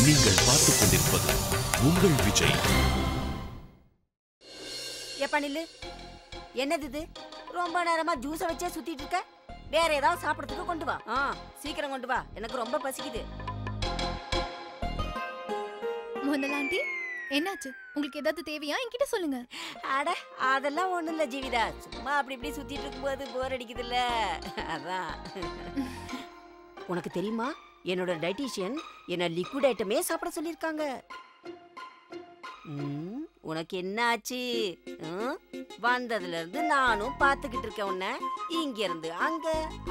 நீங்கள் பார்த்துக் கொண்டிருப்பது உங்கள் விஜய். நில்லு. என்னது இது? ரொம்ப நேரமா ஜூஸை வச்சே சுத்திட்டு இருக்க. வேற ஏதாவது சாப்பிடறதுக்கு கொண்டு வா. சீக்கிரம் கொண்டு வா, எனக்கு ரொம்ப பசிக்குது. மோனலாண்டி, என்னாச்சு? உங்களுக்கு ஏதாவது தேவையா? என்கிட்ட சொல்லுங்க. அட அதெல்லாம் ஒண்ணும் இல்ல ஜீவிதா, சும்மா அப்படி இப்படி சுத்திட்டு இருக்கும்போது போர் அடிக்குது இல்ல, அதான். உனக்கு தெரியுமா, என்னோட டயட்டீஷியன் என்ன லிக்விட் ஐட்டமே சாப்பிட சொல்லியிருக்காங்க. உனக்கு என்ன ஆச்சு? வந்ததுல இருந்து நானும் பாத்துக்கிட்டு இருக்கேன் உன்ன. இங்க இருந்து அங்க,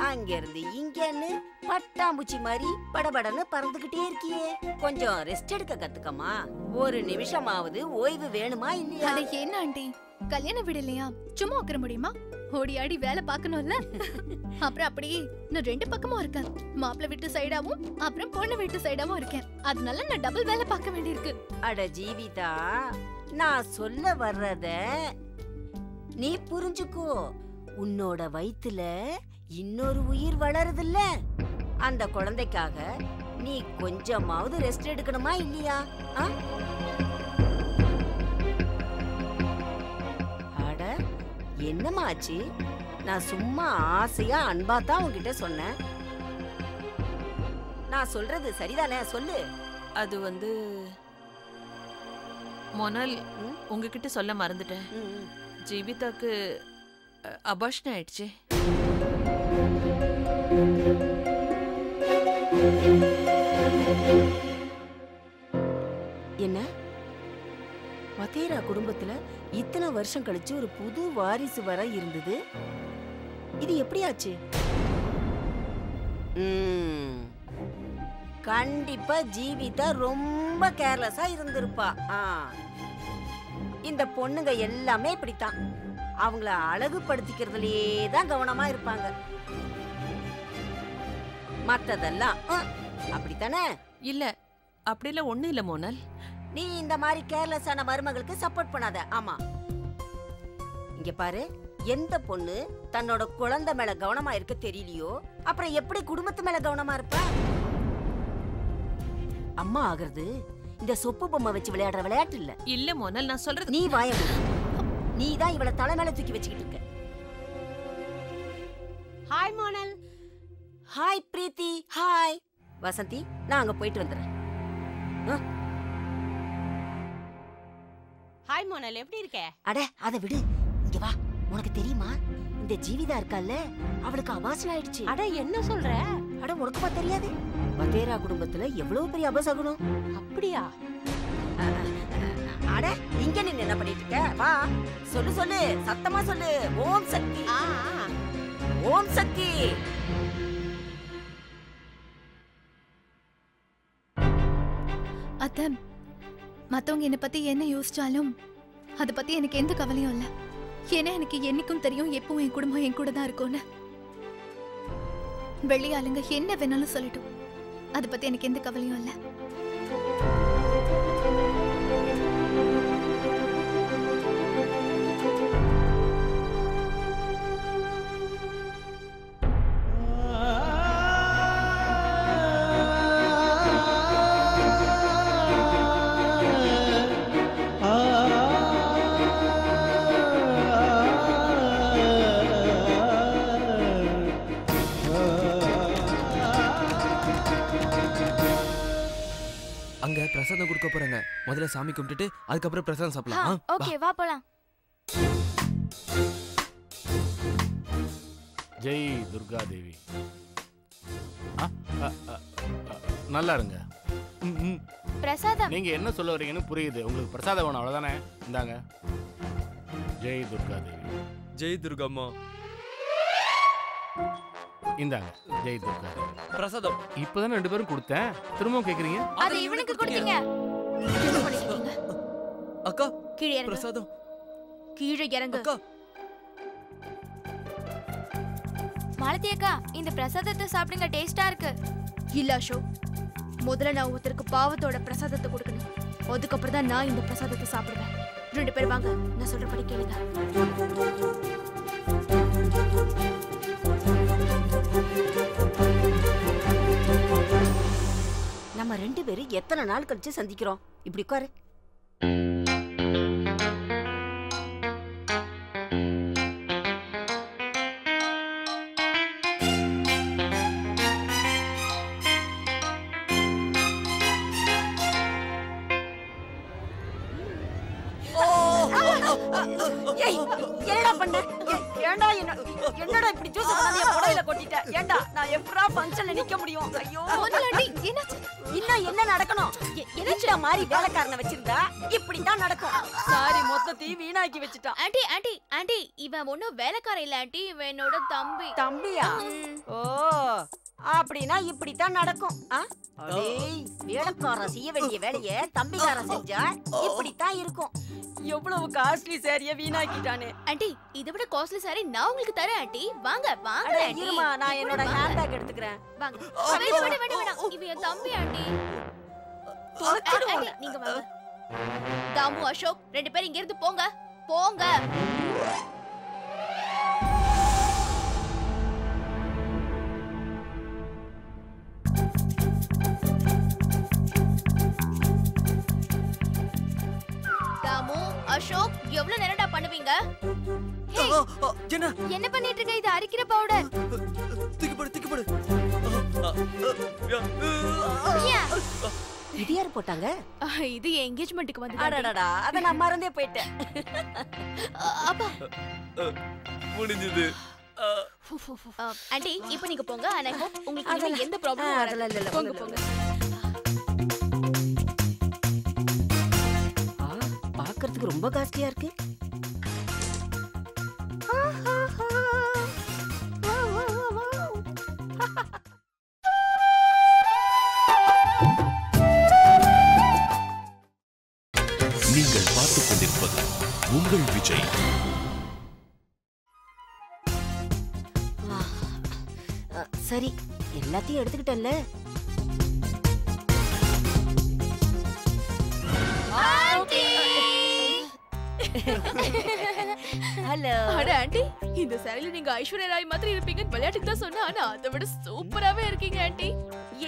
அங்க இருந்து இங்கன்னு பட்டாம்பூச்சி மாதிரி படபடன்னு பறந்துகிட்டே இருக்கியே. கொஞ்சம் ரெஸ்ட் எடுக்க கத்துக்கமா. ஒரு நிமிஷமாவது ஓய்வு வேணுமா இல்லையா? என்ன ஆண்டி, கல்யாண வீடு இல்லையா? சும்மா உட்கார முடியுமா? ஓடி ஆடி வேலை பார்க்கணும்ல. அப்புறம் அப்படியே நான் 2 பக்கமும் இருக்கேன். மாப்பிள்ளை வீட்டு சைடாவும் அப்புறம் பொண்ணு வீட்டு சைடாவும் இருக்கேன். அதனால நான் டபுள் வேலை பார்க்க வேண்டியிருக்கு. அட ஜீவிதா, நான் சொல்ல வர்றத நீ புரிஞ்சுக்கோ. உன்னோட வயித்துல இன்னொரு உயிர் வளருதுல்ல, அந்த குழந்தைக்காக நீ கொஞ்சமாவது ரெஸ்ட் எடுக்கணுமா இல்லையா? அட என்னமாச்சு? நான் சும்மா ஆசையா அன்பா தான் உன்கிட்ட சொன்னேன். நான் சொல்றது சரிதானே? சொல்லு. அது மொனல், உங்ககிட்ட சொல்ல மறந்துட்டேன். ஜீவிதாக்கு அபார்ஷன் ஆயிடுச்சு. என்ன? வதேரா குடும்பத்துல இத்தனை வருஷம் கழிச்சு ஒரு புது வாரிசு வர இருந்தது. இது எப்படி ஆச்சு? கண்டிப்பா ஜீவிதா ரொம்ப கேர்லெஸ்ஸா இருந்திருப்பா. இந்த பொண்ணுங்க எல்லாமே இப்படித்தான். அவங்கள அழகுபடுத்திக்கிறதுலயே தான் கவனமா இருப்பாங்க. மத்ததெல்லாம் அப்படித்தானே? இல்ல, அப்படிலாம் ஒண்ணு இல்ல மோனல். நீ இந்த மாதிரி கேர்லெஸ்ஸான மருமகளுக்கு சப்போர்ட் பண்ணாத. ஆமா, இங்க பாரு, எந்த பொண்ணு தன்னோட குழந்தை மேல கவனமா இருக்க தெரியலையோ அப்புறம் எப்படி குடும்பத்து மேல கவனமா இருப்பா? அம்மா ஆகிறது இந்த சொப்பு பொம்மை வச்சு விளையாடுற விளையாட்டு இல்ல. இல்ல மோனல், நான் சொல்றது. நீ வாய மூடு. நீ தான் இவளை தலை மேல தூக்கி வச்சுக்கிட்டு இருக்க. ஹாய் மோனல். ஹாய் பிரீத்தி. ஹாய் வசந்தி. நான் அங்க போயிட்டு வந்துடுறேன். ஹாய் மோனல், எப்படி இருக்க? அட அதை விடு, இங்க வா. உனக்கு தெரியுமா, இந்த ஜீவிதா இருக்கால, அவளுக்கு அபார்ஷன் ஆயிடுச்சு. அட என்ன சொல்ற? அட உனக்குமா தெரியாது? வதேரா குடும்பத்துல எவ்வளவு பெரிய அபசகுனம். அப்படியா? அட இங்க நீ என்ன பண்ணிட்டு இருக்க? வா சொல்லு சொல்லு, சத்தமா சொல்லு. ஓம் சக்தி. ஓம் சக்தி. அத்தை, மத்தவங்க என்ன பத்தி என்ன யோசிச்சாலும் அத பத்தி எனக்கு எந்த கவலையும் இல்ல. ஏன்னா எனக்கு என்னைக்கும் தெரியும் எப்பவும் என் குடும்பம் என் கூட தான் இருக்கும்னு. வெளி ஆளுங்க என்ன வேணாலும் சொல்லட்டும், அத பத்தி எனக்கு எந்த கவலையும் இல்ல. அங்க பிரசாதம் கொடுக்க போறாங்க. முதல்ல சாமி கும்பிட்டுட்டு அதுக்கப்புறம் பிரசாதம் சாப்பிடலாம். ஓகே, வா போலாம். ஜெய் துர்கா தேவி. நல்லா இருங்க. பிரசாதம். நீங்க என்ன சொல்ல வரீங்கன்னு புரியுது. உங்களுக்கு பிரசாதம் வேணும் அவ்வளவுதானே? இந்தாங்க. ஜெய் துர்கா தேவி. ஜெய் துர்காம்மா. இந்தாங்க. ஜெய் துர்கா தேவி. பிரசாதம். இப்பதான் 2 பேரும் கொடுத்தேன், திரும்பவும் கேக்குறீங்க? அது இவனுக்கு கொடுத்தீங்க. அக்கா, கீழே இறங்கு. பிரசாதம். கீழே இறங்கு. அக்கா. மாலதி அக்கா, இந்த பிரசாதத்தை சாப்பிடுங்க, டேஸ்டா இருக்கு. இல்ல அசோக், முதல்ல நான் ஒருத்தருக்கு பாவத்தோட பிரசாதத்தை கொடுக்கணும். அதுக்கப்புறம் தான் நான் இந்த பிரசாதத்தை சாப்பிடுவேன். 2 பேர் வாங்க, நான் சொல்றபடி கேளுங்க. நம்ம நம்ம 2 பேரும் எத்தனை நாள் கழிச்சு சந்திக்கிறோம். இப்படி உட்காரு. என்னடா பண்ண? ஏண்டா என்னடா இப்படி ஜூஸ் கொண்டாந்து என் புடையில கொட்டிட்ட? ஏண்டா நான் எப்பரா ஃபங்க்ஷன்ல நிக்க முடியும்? ஐயோ முதலாண்டி என்னாச்சு? இன்னும் என்ன நடக்கணும்? என்னடா மாதிரி வேலைக்காரனை வச்சிருந்தா இப்படி தான் நடக்கும். சாரி மொத்தத்தையும் வீணாக்கி வச்சிட்டான். ஆண்டி ஆண்டி ஆண்டி இவன் ஒன்னும் வேலைக்காரன் இல்ல ஆண்டி, இவன் என்னோட தம்பி. தம்பியா? ஓ அப்படின்னா இப்படித்தான் நடக்கும். வேலைக்காரன் செய்ய வேண்டிய வேலைய தம்பிக்காரன் செஞ்சா இப்படித்தான் இருக்கும். எவ்வளவு காஸ்ட்லி சாரிய வீணாக்கிட்டானே. ஆண்டி இதை விட காஸ்ட்லி சாரி நான் உங்களுக்கு தரேன் ஆண்டி. வாங்க வாங்க ஆண்டி. இருமா நான் என்னோட ஹேண்ட் பேக் எடுத்துக்கிறேன். வாங்க. வேண்டாம் இவன் என் தம்பி ஆண்டி. ஆண்டி நீங்க வாங்க. தாமு அசோக் 2 பேரும் இங்க இருந்து போங்க போங்க. அசோக் எவ்வளவு நேரம்டா பண்ணுவீங்க? என்ன பண்ணிட்டு இருக்க? இது அரிக்கிற பவுடர். தூக்கி போடு. இது யார் போட்டாங்க? இது என்கேஜ்மென்ட்க்கு வந்து. அடடடா அத நான் மறந்தே போயிட்டேன். அப்பா முடிஞ்சது. ஆண்டி இப்போ நீங்க போங்க. I hope உங்களுக்கு எந்த ப்ராப்ளமும் இல்ல. போங்க. பார்க்கிறதுக்கு ரொம்ப காஸ்ட்லியா இருக்கு. நீங்கள் பார்த்துக் கொண்டிருப்பது உங்கள் விஜய். சரி எல்லாத்தையும் எடுத்துக்கிட்டேன்ல. ஹலோ. அட ஆண்டி இந்த சாரில நீங்க ஐஸ்வர்யா ராய் மாதிரி இருப்பீங்கன்னு விளையாட்டுக்கு தான் சொன்னா, ஆனா அதை விட சூப்பராவே இருக்கீங்க ஆண்டி.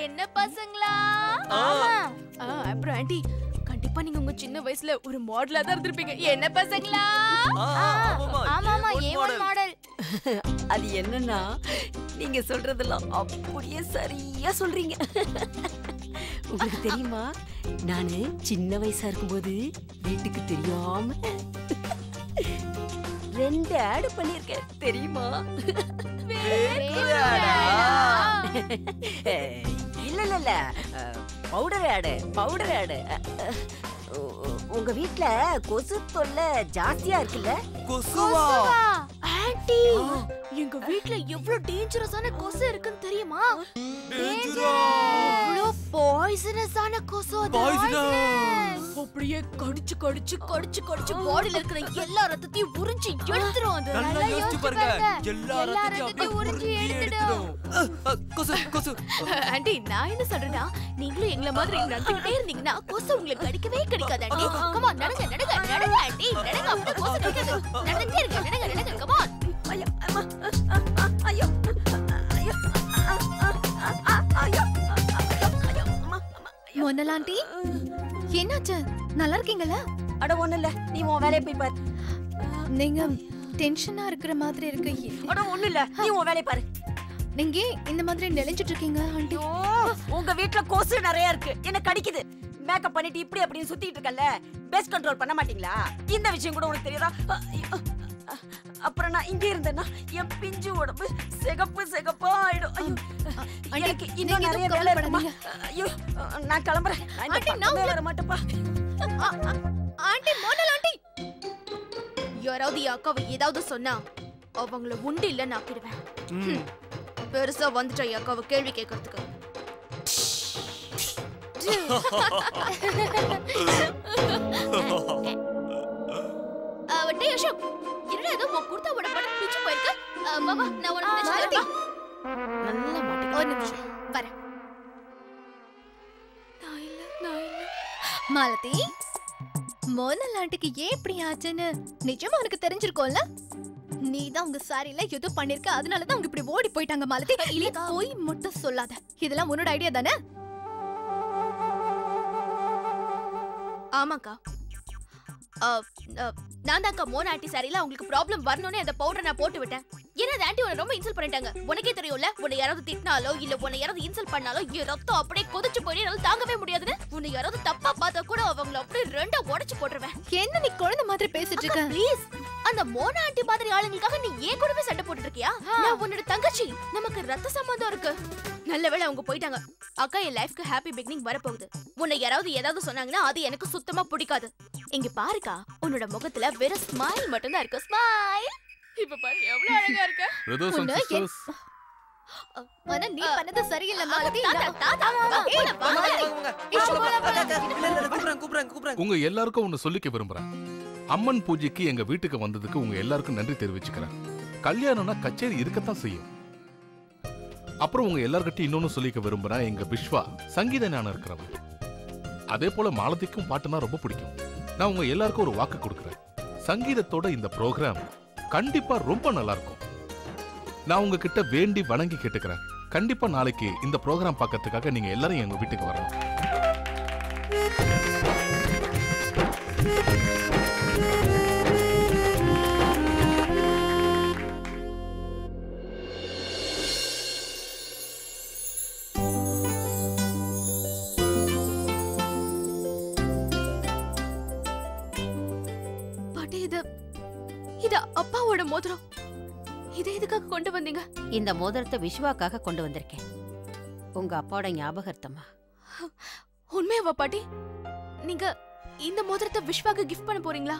என்ன பசங்களா? ஆமா. அப்புறம் ஆண்டி கண்டிப்பா நீங்க உங்க சின்ன வயசுல ஒரு மாடலா தான் இருந்திருப்பீங்க. என்ன பசங்களா? ஆமாமா ஏவன் மாடல். அது என்னன்னா நீங்க சொல்றதெல்லாம் அப்படியே சரியா சொல்றீங்க. உங்களுக்கு தெரியுமா நானு சின்ன வயசா இருக்கும்போது வீட்டுக்கு தெரியாம 2 ஆட் பண்ணிருக்கேன் தெரியுமா? இல்ல பவுடர் ஆடு. உங்க வீட்ல கொசு தொல்லை ஜாஸ்தியா இருக்குல்ல? கொசுவா? ஆண்டி எங்க வீட்ல எவ்வளவு டேஞ்சரஸான கொசு இருக்குன்னு தெரியுமா? இவ்ளோ பாய்சனஸான கொசு. அப்படியே கடிச்சு பாடியில இருக்கிற எல்லா ரத்தத்தையும் உறிஞ்சி எடுத்துரும். அது நல்லா யோசிச்சு பாருங்க. எல்லா ரத்தத்தையும் உறிஞ்சி எடுத்துடும். கொசு. ஆண்டி நான் என்ன சொல்றேன்னா, நீங்களும் எங்கள மாதிரி நடந்துக்கிட்டே இருந்தீங்கன்னா கொசு உங்களுக்கு கடிக்கவே கடிக்காது ஆண்டி. கம் ஆன் நடங்க ஆண்டி. நடங்க அப்ப கொசு கடிக்காது. நடந்துட்டே இருங்க. நடங்க கம் ஆன். ஐயோ. மொன்னலாண்டி என்னாச்சு? நல்லா இருக்கீங்களா? அட ஒண்ணு இல்ல, நீ உன் வேலையை போய் பாரு. நீங்க டென்ஷனா இருக்கிற மாதிரி இருக்கு. அட ஒண்ணு இல்ல, நீ உன் வேலையை பாரு. நீங்க இந்த மாதிரி நெளிஞ்சிட்டு இருக்கீங்க ஆண்டி. உங்க வீட்ல கொசு நிறைய இருக்கு, என்ன கடிக்குது. மேக்கப் பண்ணிட்டு இப்படி அப்படின்னு சுத்திட்டு இருக்கல, பெஸ்ட் கண்ட்ரோல் பண்ண மாட்டீங்களா? இந்த விஷயம் கூட உனக்கு தெரியாதா? அப்புறம் நான் இங்க இருந்தேன்னா என் பிஞ்சு உடம்பு சிகப்பா ஆயிடும். எனக்கு இன்னும் நிறைய வேலை இருக்குமா? ஐயோ நான் கிளம்புறேன். நான் வர மாட்டேப்பா. ஆண்டி மோனல் ஆண்டி, யாராவது அக்காவை ஏதாவது சொன்னா அவங்கள உண்டு இல்ல நாக்கிடுவேன். பெருசா வந்துட்டா அக்காவை கேள்வி கேட்கறதுக்கு. அசோக் என்னடா ஏதோ குர்தாவோட படம் பிச்சு போயிருக்கு. மாமா நான் உனக்கு தைச்சு நல்ல மாட்டேன். ஒரு நிமிஷம் வரேன். நான் இல்ல. மாலதி, மோனல் ஆண்டிக்கு ஏன் இப்படி ஆச்சுன்னு நிஜமா உனக்கு தெரிஞ்சிருக்கோம்ல? நீ தான் உங்க சாரில ஏதோ பண்ணிருக்க, அதனால தான் அவங்க இப்படி ஓடி போயிட்டாங்க. மாலதி போய் மட்டும் சொல்லாத. இதெல்லாம் உன்னோட ஐடியா தானே? ஆமாக்கா. நான் தான்க்கா மோனா ஆண்டி சாரில உங்களுக்கு ப்ராப்ளம் வரணும்னு அந்த பவுடரை நான் போட்டு விட்டேன். ஏன்னா அந்த ஆண்டி உன்னை ரொம்ப இன்சல்ட் பண்ணிட்டாங்க. உனக்கே தெரியும்ல, உன்னை யாராவது திட்டினாலோ இல்ல உன்னை யாராவது இன்சல்ட் பண்ணாலோ என் ரத்தம் அப்படியே கொதிச்சு போய் என்னால தாங்கவே முடியாதுன்னு உன்னை யாராவது தப்பா பார்த்தா கூட அவங்கள அப்படியே ரெண்டா உடைச்சு போட்டுருவேன். என்ன நீ குழந்தை மாதிரி பேசிட்டு இருக்க? ப்ளீஸ், அந்த மோனா ஆண்டி மாதிரி ஆளுங்களுக்காக நீ ஏன் கூடவே சண்டை போட்டுட்டு இருக்கியா? நான் உன்னோட தங்கச்சி, நமக்கு ரத்த சம்பந்தம் இருக்கு. நல்ல வேளை அவங்க போயிட்டாங்க. அக்கா, என் லைஃப்க்கு ஹாப்பி பிகினிங் வரப்போகுது. உன்னை யாராவது ஏதாவது சொன்னாங்கன்னா அது எனக்கு சுத்தமா பிடிக்காது. இங்க பாருக்கா, உன்னோட முகத்துல வெறும் ஸ்மைல் மட்டும் தான் இருக்கு. ஸ்மைல். இப்ப பாரு எவ்வளவு அழகா இருக்க. Brothers and sisters. ஆனா நீ பண்ணது சரியில்லை மாலதி. உங்க எல்லாருக்கும் ஒன்னு சொல்லிக்க விரும்புறேன். அம்மன் பூஜைக்கு எங்க வீட்டுக்கு வந்ததுக்கு உங்க எல்லாருக்கும் நன்றி தெரிவிச்சுக்கிறேன். கல்யாணம்னா கச்சேரி இருக்கத்தான் செய்யும். அப்புறம் உங்க எல்லார்கிட்டையும் இன்னொன்னு சொல்லிக்க விரும்புறேன். எங்க விஸ்வா சங்கீத ஞானம் இருக்கிறவன். அதே போல மாலதிக்கும் பாட்டுனா ரொம்ப பிடிக்கும். நான் உங்க எல்லாருக்கும் ஒரு வாக்கு கொடுக்குறேன். சங்கீதத்தோட இந்த ப்ரோக்ராம் கண்டிப்பா ரொம்ப நல்லா இருக்கும். நான் உங்ககிட்ட வேண்டி வணங்கி கேட்டுக்கிறேன். கண்டிப்பா நாளைக்கு இந்த ப்ரோக்ராம் பார்க்கறதுக்காக நீங்க எல்லாரும் எங்க வீட்டுக்கு வரணும். இது அப்பாவோட மோதிரம். இதை எதுக்காக கொண்டு வந்தீங்க? இந்த மோதிரத்தை விஸ்வாக்காக கொண்டு வந்திருக்கேன். உங்க அப்பாவோட ஞாபகார்த்தமா. உண்மையாவா பாட்டி? நீங்க இந்த மோதிரத்தை விஸ்வாக்கு கிஃப்ட் பண்ண போறீங்களா?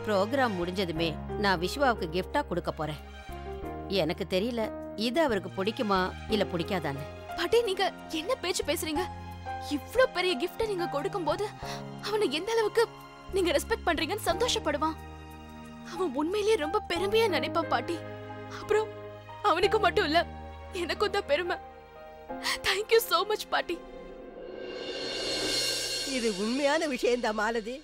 ப்ரோக்ராம் முடிஞ்சதுமே நான் விஸ்வாவுக்கு கிஃப்டா கொடுக்க போறேன். எனக்கு தெரியல இது அவருக்கு பிடிக்குமா இல்ல பிடிக்காதான்னு. பாட்டி, நீங்க என்ன பேச்சு பேசுறீங்க? இவ்ளோ பெரிய கிஃப்ட் நீங்க கொடுக்கும்போது அவனை எந்த அளவுக்கு நீங்க ரெஸ்பெக்ட் பண்றீங்கன்னு சந்தோஷப்படுவான். அவன் உண்மையிலேயே ரொம்ப பெருமையா நினைப்பான் பாட்டி. அப்புறம் அவனுக்கு மட்டும் இல்ல, எனக்கும் தான் பெருமை. Thank you so much பாட்டி. இது உண்மையான விஷயம்தான் மாலதி.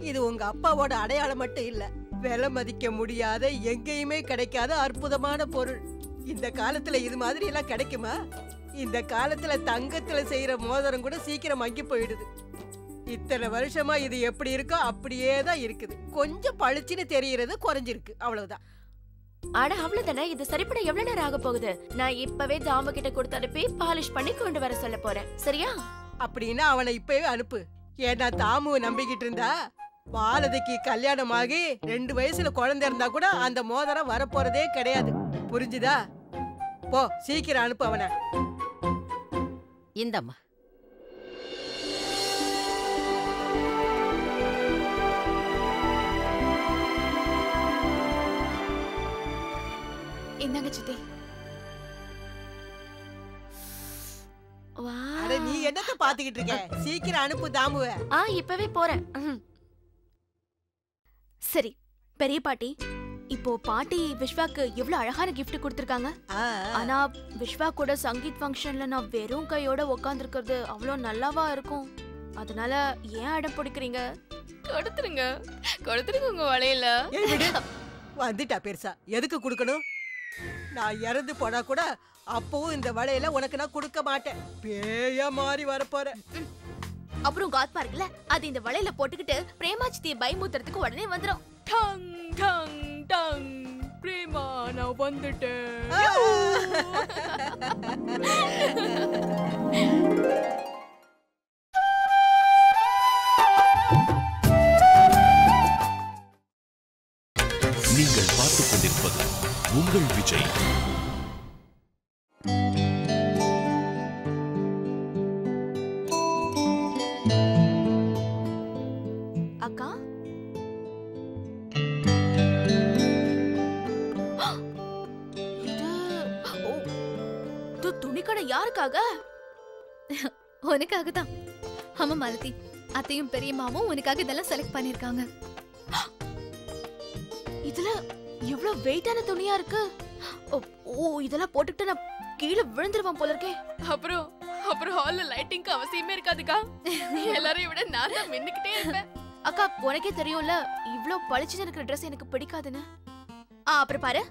இது உங்க அப்பாவோட அடையாளம் மட்டும் இல்ல, விலை மதிக்க முடியாத எங்கேயுமே கிடைக்காத அற்புதமான பொருள். இந்த காலத்துல இது மாதிரி எல்லாம் கிடைக்குமா? இந்த காலத்துல தங்கத்துல செய்யற மோதிரம் கூட சீக்கிரம் மங்கி போயிடுது. இத்தனை வருஷமா இது எப்படி இருக்கோ அப்படியே தான் இருக்குது. கொஞ்சம் பளிச்சுன்னு தெரியறது குறைஞ்சிருக்கு, அவ்வளவுதான். ஆனா அவ்வளவுதானே. இது சரிப்பட எவ்வளவு நேரம் ஆக போகுது? நான் இப்பவே தாம கிட்ட கொடுத்து அனுப்பி பாலிஷ் பண்ணி கொண்டு வர சொல்ல போறேன். சரியா? அப்படின்னா அவனை இப்பவே அனுப்பு. ஏன்னா தாமுவை நம்பிக்கிட்டு இருந்தா மாலதிக்கு கல்யாணம் ஆகி 2 வயசுல குழந்தை இருந்தா கூட அந்த மோதிரம் வரப்போறதே கிடையாது. புரிஞ்சுதா? போ, சீக்கிரம் அனுப்பு அவனை. இந்தம்மா. இந்தாங்க சித்தி. அட, நீ என்னத்த பாத்துக்கிட்டு இருக்க? சீக்கிரம் அனுப்பு தாமுவை. இப்பவே போறேன். சரி பெரிய பாட்டி, இப்போ பாட்டி விஸ்வாக்கு எவ்வளவு அழகான கிஃப்ட் கொடுத்திருக்காங்க. ஆனா விஸ்வா கூட சங்கீத் ஃபங்க்ஷன்ல நான் வெறும் கையோட உட்கார்ந்திருக்கிறது அவ்வளவு நல்லாவா இருக்கும்? அதனால ஏன் அடம் பிடிக்கிறீங்க? கொடுத்துருங்க, கொடுத்துருங்க உங்க வளையல. வந்துட்டா பெருசா, எதுக்கு கொடுக்கணும்? நான் இறந்து போனா கூட அப்பவும் இந்த வளையல உனக்கு நான் கொடுக்க மாட்டேன். பேயா மாறி வரப்போறேன். அப்புறம் காத் பார்க்கல, அது இந்த வளையல போட்டுக்கிட்டு பிரேமாச்சித்தியை பயமுத்துறதுக்கு உடனே வந்துரும். டங் டங் டங், பிரேமா நான் வந்துட்டேன். நீங்கள் பார்த்துக் கொண்டிருப்பது உங்கள் விஜய். அக்கா, இது துணிக்கடை யாருக்காக? உனக்காக தான். ஆமா மாலதி, அத்தையும் பெரியம்மாவும் உனக்காக இதெல்லாம் செலக்ட் பண்ணிருக்காங்க. இதுல எவ்வளவு வெயிட்டான துணியா இருக்கு. ஓ, இதெல்லாம் போட்டுக்கிட்டு நான் கீழே விழுந்துருவான் போல இருக்கே. அப்புறம் ஹால்ல லைட்டிங்க்கு அவசியமே இருக்காதுக்கா. எல்லாரையும் விட நான் தான் மின்னுக்கிட்டே இருப்பேன். அக்கா, உனக்கே தெரியும்ல இவ்ளோ பளிச்சுன்னு இருக்கிற ட்ரெஸ் எனக்கு பிடிக்காதுன்னு. அப்புறம் பாரு,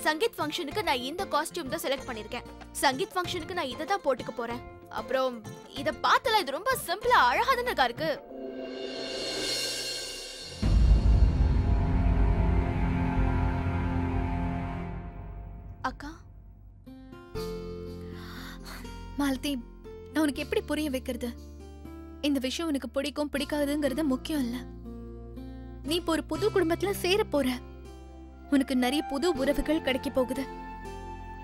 சங்கீத் ஃபங்க்ஷனுக்கு நான் இந்த காஸ்டியூம் தான் செலக்ட் பண்ணிருக்கேன். சங்கீத் ஃபங்க்ஷனுக்கு நான் இதை தான் போட்டுக்க போறேன். அப்புறம் இத பார்த்தல இது ரொம்ப சிம்பிளா அழகா தானே இருக்கு. அக்கா மாலதி, நான் உனக்கு எப்படி புரிய வைக்கிறது? இந்த விஷயம் உனக்கு பிடிக்கும் பிடிக்காதுங்கிறது முக்கியம் இல்ல. நீ இப்போ ஒரு புது குடும்பத்துல சேர போற. உனக்கு நிறைய புது உறவுகள் கிடைக்க போகுது.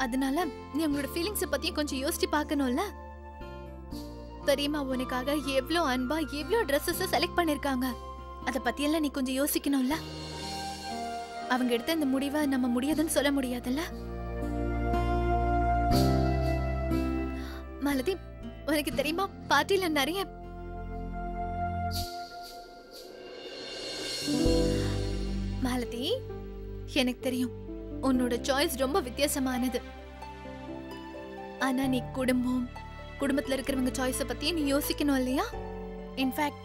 அதனால நீ அவங்களோட ஃபீலிங்ஸ பத்தி கொஞ்சம் யோசிச்சு பார்க்கணும்ல. தெரியுமா உனக்காக எவ்வளோ அன்பா எவ்வளோ ட்ரெஸ்ஸஸ் செலக்ட் பண்ணிருக்காங்க. அத பத்தி எல்லாம் நீ கொஞ்சம் யோசிக்கணும்ல. அவங்க எடுத்த இந்த முடிவை நம்ம முடியாதுன்னு சொல்ல முடியாதுல்ல. மாலதி, உனக்கு தெரியுமா பார்ட்டில நிறைய மாலதி, எனக்கு தெரியும் உன்னோட சாய்ஸ் ரொம்ப வித்தியாசமானது. ஆனா நீ குடும்பத்துல இருக்கிறவங்க சாய்ஸ பத்தி நீ யோசிக்கணும் இல்லையா? இன்ஃபேக்ட்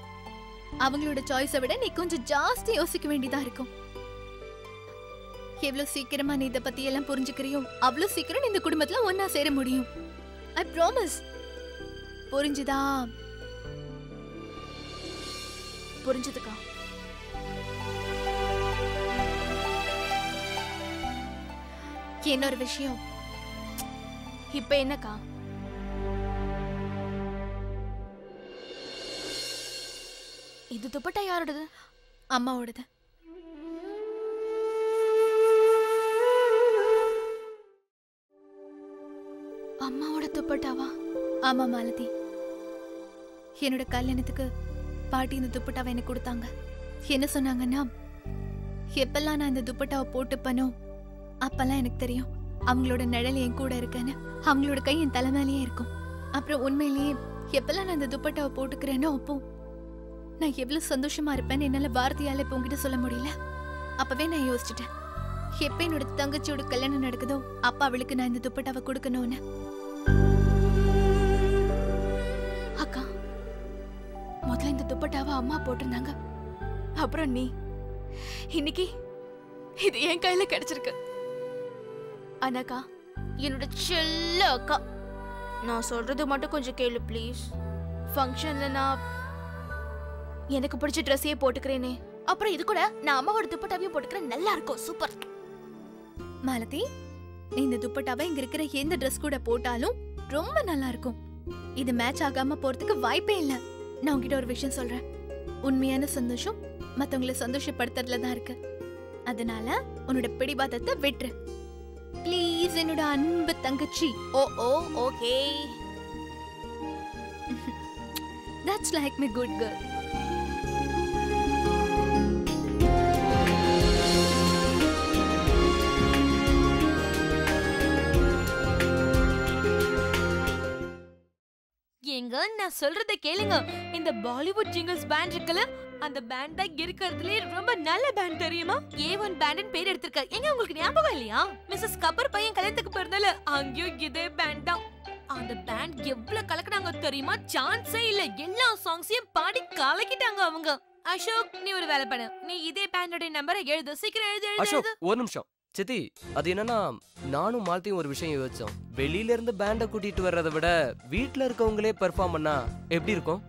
அவங்களோட சாய்ஸை விட நீ கொஞ்சம் ஜாஸ்தி யோசிக்க வேண்டியதா இருக்கும். எவ்வளவு சீக்கிரமா நீ இத பத்தி எல்லாம் புரிஞ்சுக்கிறியோ அவ்வளவு சீக்கிரம் இந்த குடும்பத்துல ஒன்னா சேர முடியும். I promise. புரிஞ்சுதா? புரிஞ்சுதுக்கா? இன்னொரு விஷயம். இப்ப என்னக்கா? இது துப்பட்டா யாரோடது? அம்மாவோடது. அம்மாவோட துப்பட்டாவா? ஆமா மாலதி, என்னோட கல்யாணத்துக்கு பாட்டி இந்த துப்பட்டாவை எனக்கு கொடுத்தாங்க. என்ன சொன்னாங்கன்னா, எப்பெல்லாம் நான் இந்த துப்பட்டாவை போட்டுப்பனோ அப்பெல்லாம் எனக்கு தெரியும் அவங்களோட நிழல் என் கூட இருக்கேன்னு. அவங்களோட கை என் தலைமையிலேயே இருக்கும். அப்புறம் உண்மையிலேயே எப்பெல்லாம் நான் இந்த துப்பட்டாவை போட்டுக்கிறேனோ அப்போ நான் எவ்வளவு சந்தோஷமா இருப்பேன்னு என்னால வார்த்தையால இப்ப உங்ககிட்ட சொல்ல முடியல. அப்பவே நான் யோசிச்சுட்டேன், எப்ப என்னோட தங்கச்சியோட கல்யாணம் நடக்குதோ அப்ப அவளுக்கு நான் இந்த துப்பட்டாவை கொடுக்கணும்னு. அக்கா, முதல்ல இந்த துப்பட்டாவை அம்மா போட்டிருந்தாங்க, அப்புறம் நீ. இன்னைக்கு இது என் கையில கிடைச்சிருக்கு. அண்ணாக்கா, என்னோட செல்ல அக்கா, நான் சொல்றது மட்டும் கொஞ்சம் கேளு ப்ளீஸ். ஃபங்க்ஷன்ல நான் எனக்கு பிடிச்ச ட்ரெஸ்ஸையே போட்டுக்கிறேனே, அப்புறம் இது கூட நான் அம்மாவோட துப்பட்டாவையும் போட்டுக்கிறேன். நல்லா இருக்கும், சூப்பர். மாலதி, நீ இந்த துப்பட்டாவை இங்க இருக்கிற எந்த ட்ரெஸ் கூட போட்டாலும் ரொம்ப நல்லா இருக்கும். இது மேட்ச் ஆகாம போறதுக்கு வாய்ப்பே இல்ல. நான் உங்ககிட்ட ஒரு விஷயம் சொல்றேன், உண்மையான சந்தோஷம் மத்தவங்களை சந்தோஷப்படுத்துறதுல தான் இருக்கு. அதனால உன்னோட பிடிவாதத்தை விட்டுரு ப்ளீஸ், என்னோட அன்பு தங்கச்சி. Oh oh okay, that's like my good girl. ஏங்க, நான் சொல்றத கேளுங்க. இந்த பாலிவுட் ஜிங்கிள்ஸ் பேண்ட் இருக்குல்ல, அந்த பேண்ட் தான் இருக்கிறதுலே ரொம்ப நல்ல பேண்ட், தெரியுமா? A1 பேண்ட்னு பேர் எடுத்திருக்க. எங்க உங்களுக்கு ஞாபகம் இல்லையா? மிஸ்ஸஸ் கபர் பையன் கல்யாணத்துக்கு போறதால அங்கேயும் இதே பேண்ட் தான். அந்த பேண்ட் எவ்வளவு கலக்குனாங்க தெரியுமா? சான்ஸே இல்ல. எல்லா சாங்ஸையும் பாடி கலக்கிட்டாங்க அவங்க. அசோக், நீ ஒரு வேலை பண்ணு. நீ இதே பேண்டோட நம்பரை எழுது, சீக்கிரம் எழுது. அசோக், ஒரு நிமிஷம். சித்தி, அது என்னன்னா, நானும் மாலத்தியும் ஒரு விஷயம் யோசிச்சோம். வெளியில இருந்து பேண்ட கூட்டிட்டு வர்றதை விட வீட்ல இருக்கவங்களே பெர்ஃபார்ம் பண்ணா எப்படி இருக்கும்?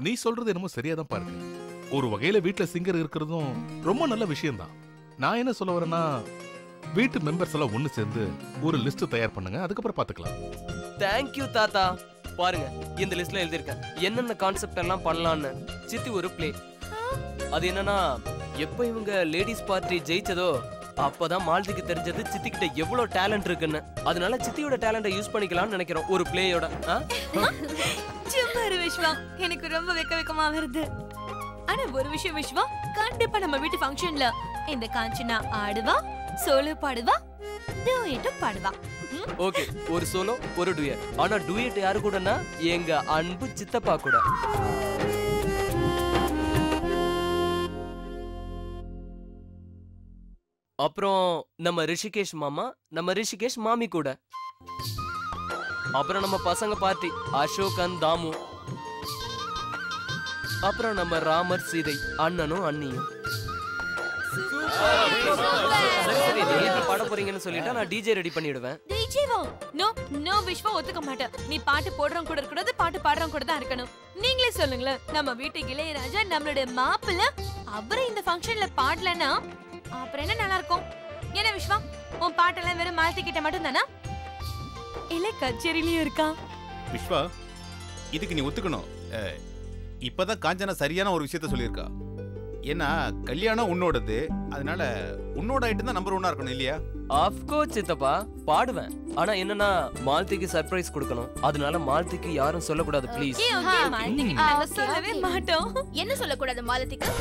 நீ சொல்றது என்னமோ சரியாதான் பாருங்க. ஒரு வகையில வீட்டுல சிங்கர் இருக்கிறதும் ரொம்ப நல்ல விஷயம் தான். நான் என்ன சொல்ல வரேன்னா, வீட்டு மெம்பர்ஸ் எல்லாம் ஒண்ணு சேர்ந்து ஒரு லிஸ்ட் தயார் பண்ணுங்க, அதுக்கப்புறம் பாத்துக்கலாம். தேங்க்யூ தாத்தா. பாருங்க, இந்த லிஸ்ட்ல எழுதிருக்கேன் என்னென்ன கான்செப்ட் எல்லாம் பண்ணலாம்னு. சித்தி ஒரு பிளே. அது என்னன்னா, எப்ப இவங்க லேடிஸ் பார்ட்டி ஜெயிச்சதோ அப்பதான் மாலதிக்கு தெரிஞ்சது சித்திக்கிட்ட எவ்வளவு டேலண்ட் இருக்குன்னு. அதனால சித்தியோட டேலண்ட யூஸ் பண்ணிக்கலாம்னு நினைக்கிறோம் ஒரு பிளேயோட. சும்மா விஸ்வா, எனக்கு ரொம்ப வெக்கமா வருது. ஆனா ஒரு விஷயம் விஸ்வா, கண்டிப்பா நம்ம வீட்டு ஃபங்க்ஷன்ல இந்த காஞ்சனா ஆடுவா, சோலோ பாடுவா, டூயட்டும் பாடுவா. ஓகே, ஒரு சோலோ ஒரு டூயட். ஆனா டூயட் யாரு கூடனா எங்க அன்பு சித்தப்பா கூட. அப்புறம் நம்ம ரிஷிகேஷ் மாமா, நம்ம ரிஷிகேஷ் மாமி கூட. அப்புறம் நம்ம பசங்க பார்ட்டி அசோகன் தாமு. அப்புறம் நம்ம ராமர் சீதை அண்ணனும் அண்ணியும். சரி சரி நீங்க எப்படி பாட போறீங்கன்னு சொல்லிட்டா நான் டிஜே ரெடி பண்ணிடுவேன். டிஜேவா? நோ நோ விஷ்வா ஒத்துக்க மாட்டேன். நீ பாட்டு போடுறவங்க கூட இருக்கக்கூடாது, பாட்டு பாடுறவங்க கூட தான் இருக்கணும். நீங்களே சொல்லுங்களேன், நம்ம வீட்டு இளையராஜா நம்மளுடைய மாப்பிள்ள அவரை இந்த ஃபங்க்ஷன்ல பாடலன்னா அப்புறம் என்ன நல்லா இருக்கும்? என்ன விஷ்வா, உன் பாட்டெல்லாம் வெறும் மாலதி கிட்ட மட்டும் தானா இல்ல கச்சேரியிலயும் இருக்கா? விஷ்வா, இதுக்கு நீ ஒத்துக்கணும். இப்பதான் காஞ்சனா சரியான ஒரு விஷயத்த சொல்லியிருக்கா. ஏன்னா கல்யாணம் உன்னோடது, அதனால உன்னோட ஐட்டம் தான் நம்பர் 1 இருக்கணும் இல்லையா? ஆஃப் கோர்ஸ் சித்தப்பா, பாடுவேன். ஆனா என்னன்னா மாலதிக்கு சர்ப்ரைஸ் கொடுக்கணும். அதனால மாலதிக்கு யாரும் சொல்லக்கூடாது ப்ளீஸ். ஓகே மாலதி கிட்ட நாங்க சொல்லவே மாட்டோம். என்ன சொல்லக்கூடாது மாலதிக்கு?